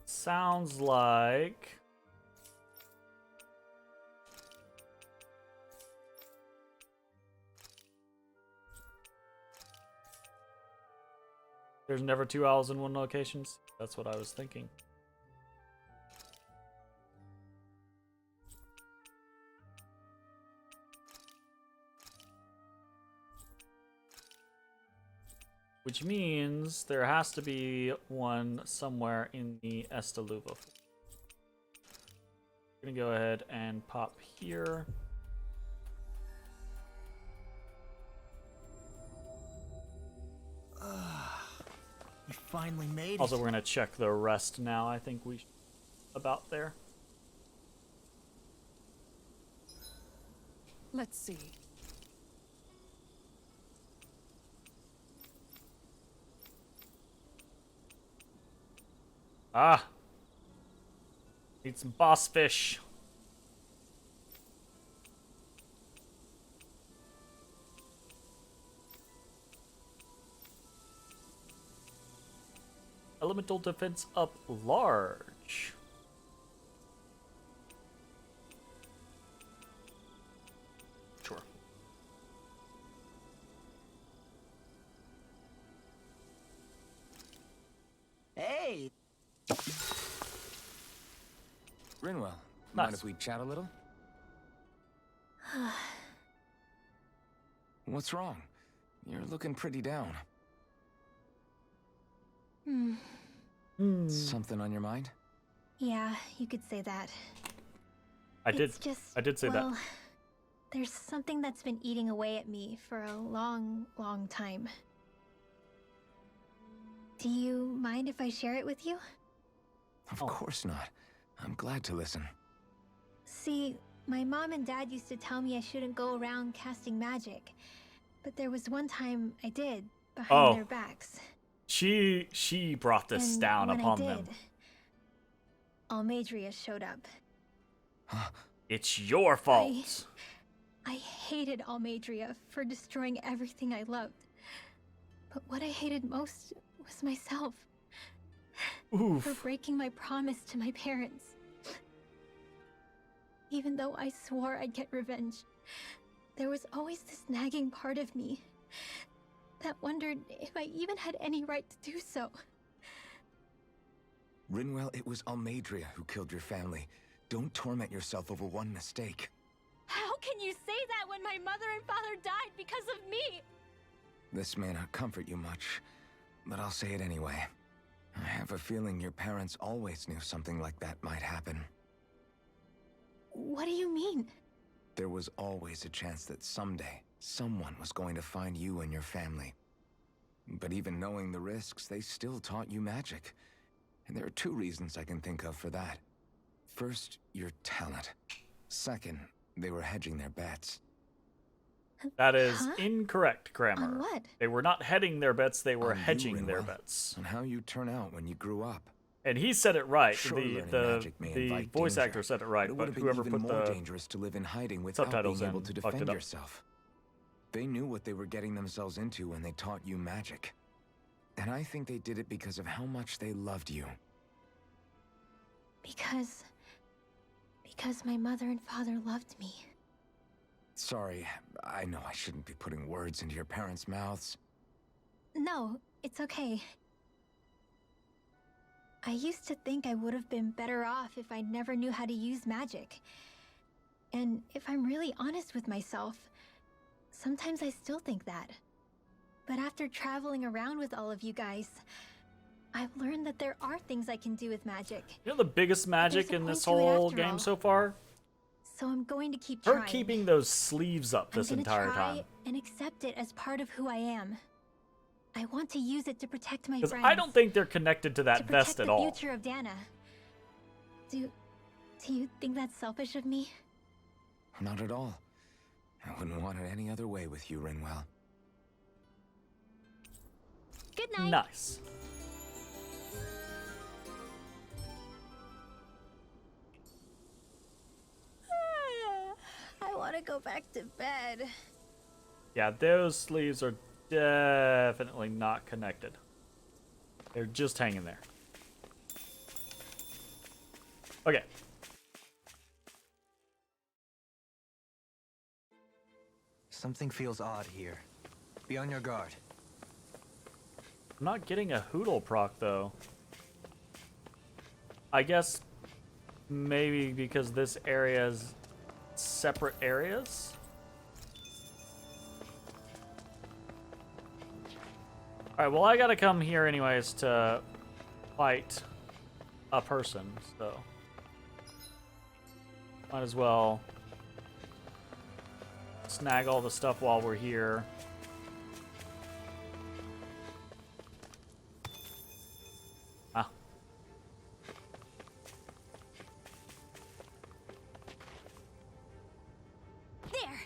Sounds like... There's never two owls in one location? That's what I was thinking. which means there has to be one somewhere in the Estaluva. We're gonna go ahead and pop here. You finally made Also, it. we're gonna check the rest now. I think we about there. Let's see. Ah, need some boss fish. Elemental defense up large. Sure. Hey, Rinwell, Nice. mind if we chat a little? What's wrong? You're looking pretty down. Something on your mind? Yeah, you could say that. I did say well, that. There's something that's been eating away at me for a long, long time. Do you mind if I share it with you? Of course not. I'm glad to listen. See, my mom and dad used to tell me I shouldn't go around casting magic. But there was one time I did, behind their backs. She brought this And down when upon I them. did, Almadria showed up. It's your fault. I hated Almadria for destroying everything I loved. But what I hated most was myself. For Oof. breaking my promise to my parents. Even though I swore I'd get revenge, there was always this nagging part of me that wondered if I even had any right to do so. Rinwell, it was Almadria who killed your family. Don't torment yourself over one mistake. How can you say that when my mother and father died because of me? This may not comfort you much, but I'll say it anyway. I have a feeling your parents always knew something like that might happen. What do you mean? There was always a chance that someday, someone was going to find you and your family. But even knowing the risks, they still taught you magic. And there are two reasons I can think of for that. First, your talent. Second, they were hedging their bets. That is Huh? incorrect, Grammar. On what? They were not heading their bets, they were On you, hedging their Rinwell. bets. On how you turn out when you grew up. And he said it right. Sure, learning the magic may the invite voice danger, actor said it But right, it would but have been whoever even put more the dangerous to live in hiding without subtitles being able in to fucked it defend up. yourself. They knew what they were getting themselves into when they taught you magic. And I think they did it because of how much they loved you. Because my mother and father loved me. Sorry, I know I shouldn't be putting words into your parents' mouths. No, it's okay. I used to think I would have been better off if I never knew how to use magic. And if I'm really honest with myself, sometimes I still think that. But after traveling around with all of you guys, I've learned that there are things I can do with magic. You know the biggest magic There's a in this point to it whole after game all. so far? So I'm going to keep Her trying. keeping those sleeves up this I'm gonna entire try time. and accept it as part of who I am. I want to use it to protect my Because friends. I don't think they're connected to to that protect vest at the all. future of Dana. Do you think that's selfish of me? Not at all. I wouldn't want it any other way with you, Rinwell. Good night. Nice. I want to go back to bed. Yeah, those sleeves are definitely not connected. They're just hanging there. Okay. Something feels odd here. Be on your guard. I'm not getting a Hoodle proc, though. I guess maybe because this area is separate areas? Alright, well, I gotta come here anyways to fight a person, so might as well snag all the stuff while we're here. Ah. There.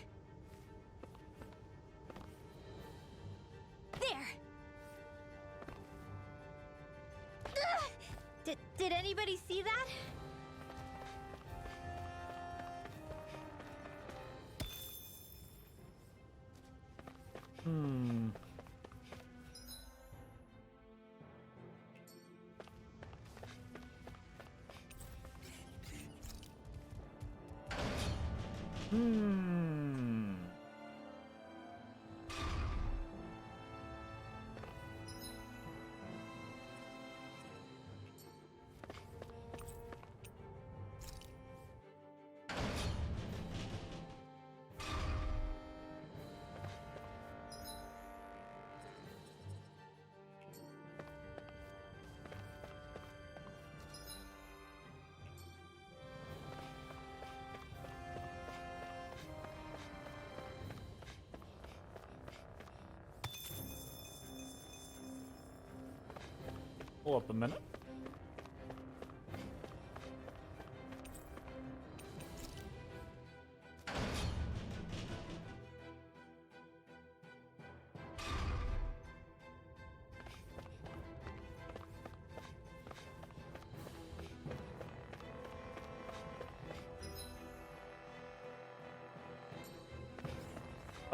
There. Did anybody see that? Hmm. Hmm. Hold up a minute.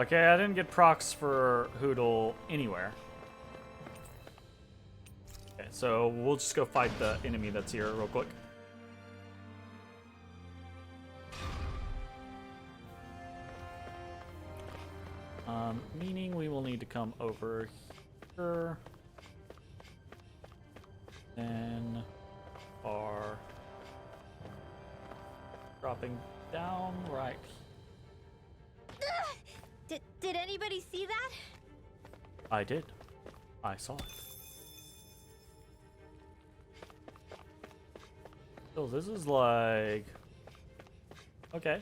Okay, I didn't get procs for Hoodle anywhere. Okay, so we'll just go fight the enemy that's here real quick. Meaning we will need to come over here. Then are dropping down right. Did anybody see that? I did. I saw it. So this is like... Okay.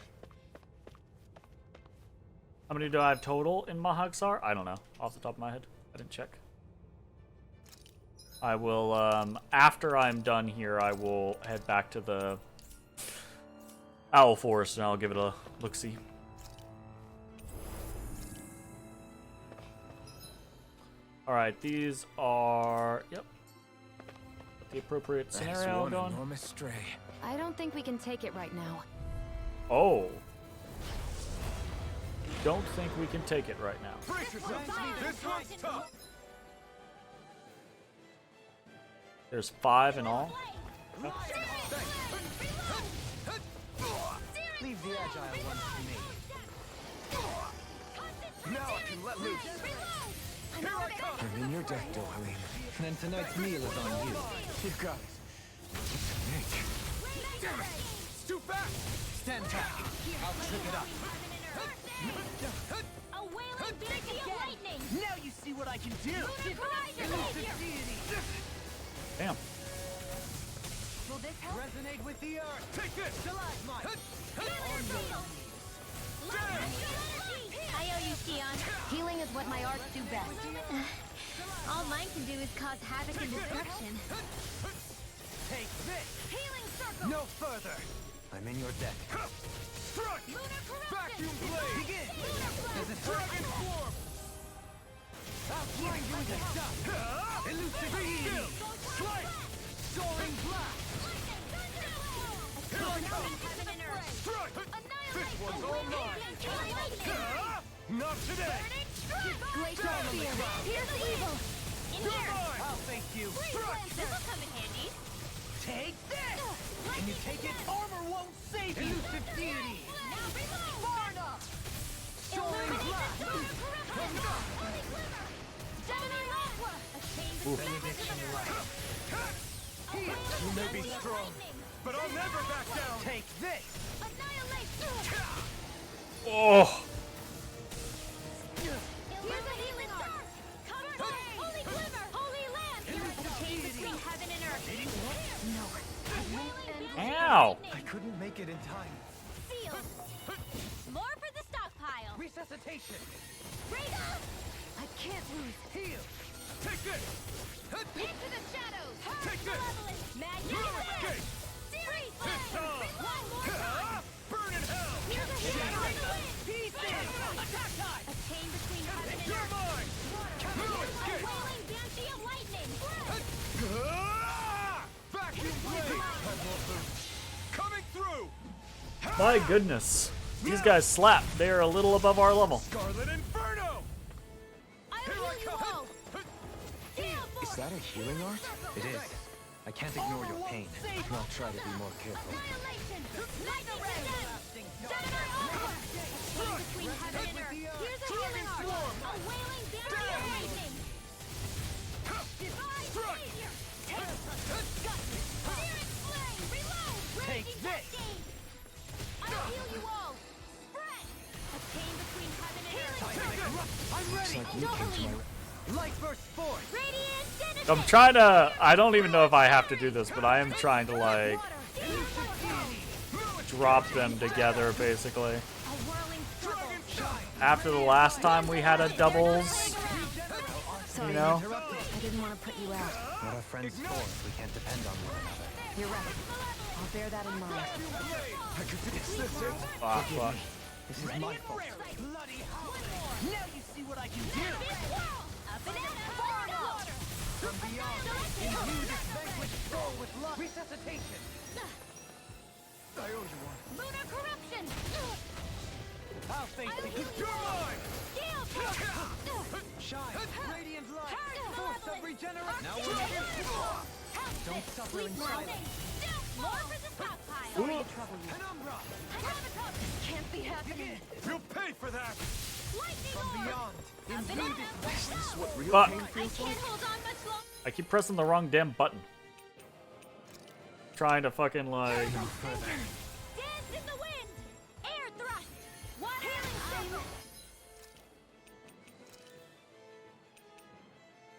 How many do I have total in Mahagsar? I don't know. Off the top of my head. I didn't check. I will, after I'm done here, I will head back to the Owl Forest and I'll give it a look-see. Alright, these are... Yep. The appropriate scenario That's one going. enormous stray. I don't think we can take it right now. Oh. Don't think we can take it right now. Brace yourself. This one's tough. There's 5 in all. Leave the agile ones to me. Now I can let loose. Here I come. I'm in your deck, Dohalim. Then tonight's meal is on you. You got it. Nick. Damn it. It's too fast. Stand back. I'll trip it up. A wailing beacon of lightning! Now you see what I can do! Damn. Will this help? Resonate with the earth. Take this. Stalagmite. I owe you, Xion. Healing is what my arts do best. All mine can do is cause havoc and destruction. Take this. Healing circle! No further. I'm in your deck. Struck. Vacuum blade. Begin. Lunar There's a Dragon swarm. I'll blind you with a shot. Elusive speed. Slice. Soaring blast. Heaven and earth! Struck. This one's all mine. Not today. Glacial fear. Here's the evil. In here! I'll thank you. This'll come in handy. Take this. Can you take it? Armor won't save you. Elusive deity. Now reload! Far enough. Soaring blast. Benediction right. You may be strong, But I'll never back down. take this. Oh. Here's a healing arm! Cover! Holy glimmer! Ow! I couldn't make it in time. Sealed. More for the stockpile. Resuscitation! Rita! I can't lose. Heal! Take this! Into the shadows. Take this! Malevolent. Magnet. Escape! Series This flame. time! One more time. Burn in hell! Here's a hero in the wind. Pieces! Attack time! A chain between heaven and You're earth. mine! No A escape! wailing banshee of lightning. Vacuum blade! Coming through! My goodness. These guys slap. They're a little above our level. Scarlet Inferno! I'll Here heal I you come! all. Gale Is force. that a healing art? It is. I can't ignore your pain. I'll try to be more careful. Annihilation. Lightning condemned. Jedi Aqua. A chain between heaven and earth. Here's a healing art. A wailing banshee of lightning. Divine savior. Spirit flame. Reload. Raging cascade. I'll heal you all. Spread. A chain between heaven and earth. I'm ready! like you came to my- Light burst forth! Radiant Sinister. I'm trying to... I don't even know if I have to do this, but I am trying to, like, drop them together, basically. A whirling circle. After the last time we had a doubles, Sorry, you know? I didn't want to put you out. What are friends for if we can't depend on one another? You're right. I'll bear that in mind. Fuck. This is my fault. Bloody hell! Now you see what I can do! A banana. Water. From beyond, imbue this vanquished soul with love. Resuscitation! I owe you one. Lunar corruption. I'll face the You're mine! Gale force. shine. Radiant light. Turn Force of malevolent. regeneration. Now Arctic we're here. Hell's Don't Fist. suffer Sweet in Mountain. silence. More for the stockpile. Sorry to trouble you. Penumbra! Can't be happening. You'll pay for that! Lightning From orb. beyond, A imbue banana. this vanquished Fuck. I can't hold on much longer. I keep pressing the wrong damn button. Trying to fucking, like... Dance in the wind. Air thrust. Water healing cycle.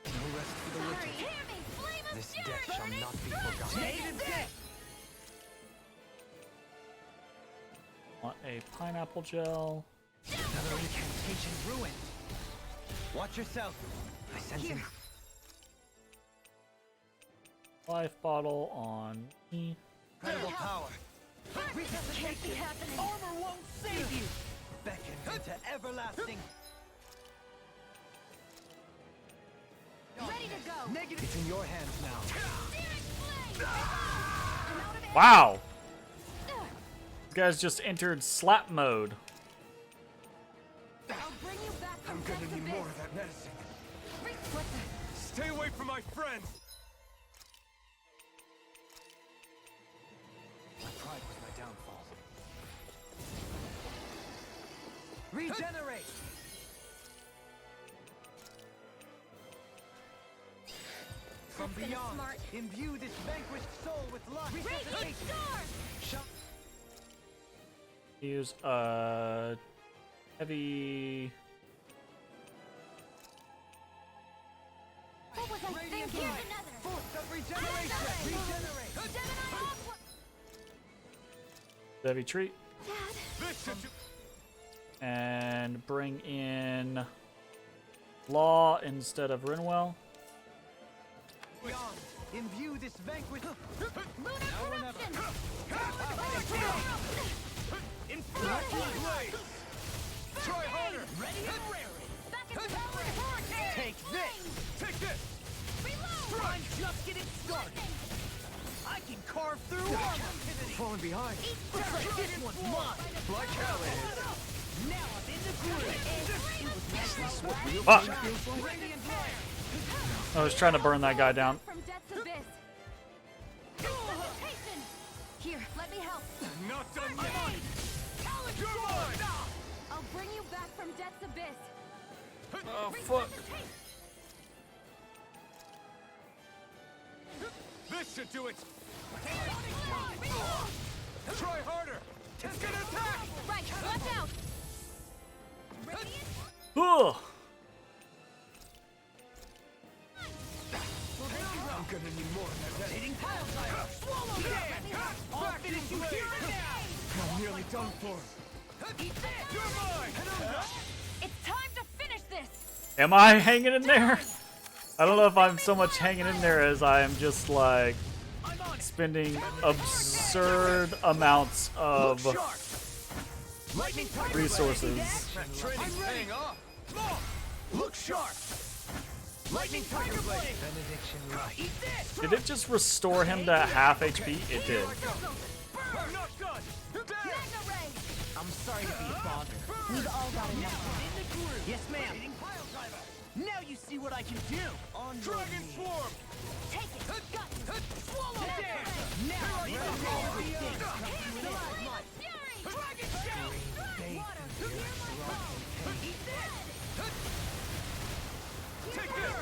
No rest for the wicked. Hear me. Flame of This spirit. death shall not be forgotten. Native death! Want a pineapple gel. Another incantation ruined. Watch yourself. I sense him. Life bottle on me. Incredible power. Can't be happening. Armor won't save you! Beckons into everlasting. Ready to go. Negative. It's in your hands now. Spirit flame. Wow! These guys just entered slap mode. I'll bring you back from I'm gonna death's need abyss. more of that medicine. What the? Stay away from my friends! My pride was my downfall. Regenerate. From That's been beyond, smart. imbue this vanquished soul with love. Radiant Resuscitation. storm. Use a heavy... What was I Radiant thinking? light. Another. Force of regeneration. Regenerate. Gemini Aqua. heavy treat. Dad. This should do- And bring in Law instead of Rinwell. Beyond, imbue this vanquished. Lunar corruption. Vacuum blade! Try harder! Ready and raring! Back into power. Take this. Take this! Reload. I'm just getting started! I can carve through armor! Falling behind. Looks like this one's mine! Like hell it is. Now I'm in the groove! Fuck! Radiant light. I was trying to burn that guy down. From death's abyss. Resuscitation. Here, let me help. Not done yet! You're mine! I'll bring you back from death's abyss. Oh, fuck. This should do it! Try harder! It's gonna attack! Right. Watch out. Ugh. I'm gonna need more of that medicine. Hitting pile driver! Swallow that! done for. It's time to finish this! Am I hanging in there? I don't know if I'm so much hanging in there as I am just like spending absurd amounts of resources. Look sharp. Lightning tiger blade. Did it just restore him to half HP? It did. I'm sorry to be a bother. We've all got enough. Yes, ma'am. Now you see what I can do. Dragon swarm. Take it. Got you. Swallow it. Now, Dragon shout. Take this.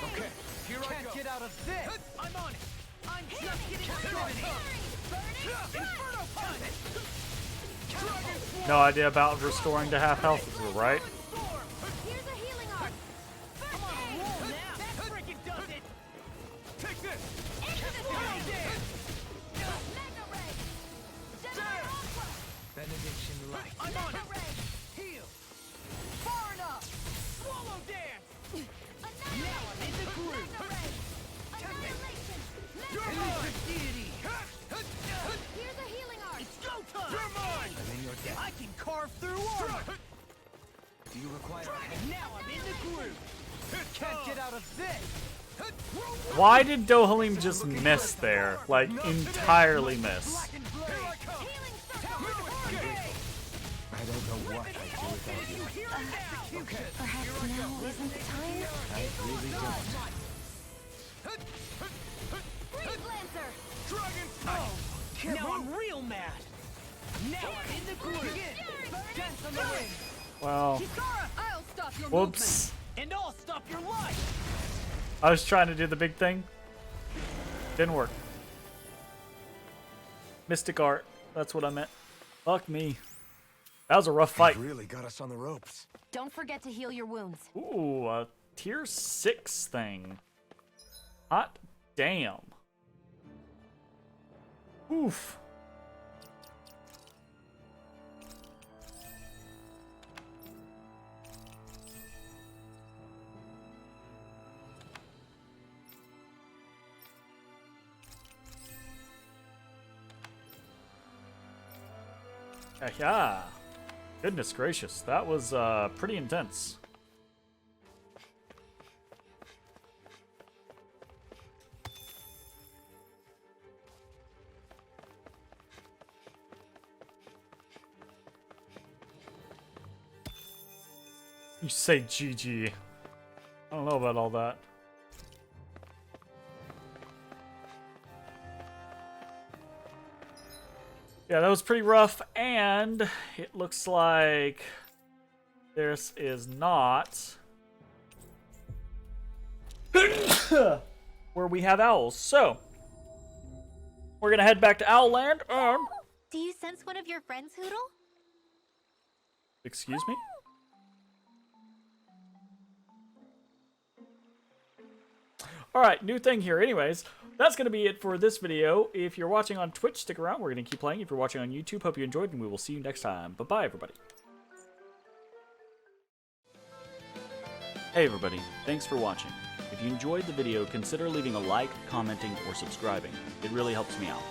Okay, here I go. get out of this. I'm on it. I'm just getting started. Inferno punch. No idea about restoring to half health, right? Here's a healing arc. I'm on a roll now. That freaking does it. Take this. Into the sky. Mega ray. Jedi Aqua. Benediction light. I'm on Mega it. ray. Heal. Far enough. Swallow dance. Annihilation. Now I'm in the groove. Mega ray. Annihilation. Mega Release ray. the deity. Here's a healing arc. It's go time. You're mine. And then you're dead. I can carve through armor. Do you require Now I'm in the groove. Can't get out of this. Why did Dohalim just miss there? Like, entirely miss. Blackened blade. Healing circle. I don't know what I'd do without you. Here and now. Okay. Perhaps now isn't the time. I really don't. Freeze Lancer. Dragon Now I'm real mad. Now I'm in the groove. Dance on the wing. Well, Kisara, I'll stop your whoops. And I'll stop your life. I was trying to do the big thing. Didn't work. Mystic art. That's what I meant. Fuck me. That was a rough fight. Really got us on the ropes. Don't forget to heal your wounds. Ooh, a tier 6 thing. Hot damn. Oof. Yeah. Goodness gracious, that was pretty intense. You say GG. I don't know about all that. Yeah, that was pretty rough, and it looks like this is not where we have owls. So, we're gonna head back to Owlland. Do you sense one of your friends, Hoodle? Excuse me? Alright, new thing here. Anyways, that's going to be it for this video. If you're watching on Twitch, stick around. We're going to keep playing. If you're watching on YouTube, hope you enjoyed, and we will see you next time. Bye-bye, everybody. Hey, everybody. Thanks for watching. If you enjoyed the video, consider leaving a like, commenting, or subscribing. It really helps me out.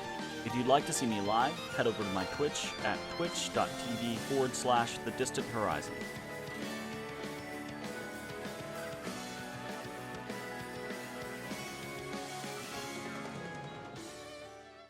If you'd like to see me live, head over to my Twitch at twitch.tv/thedistanthorizon.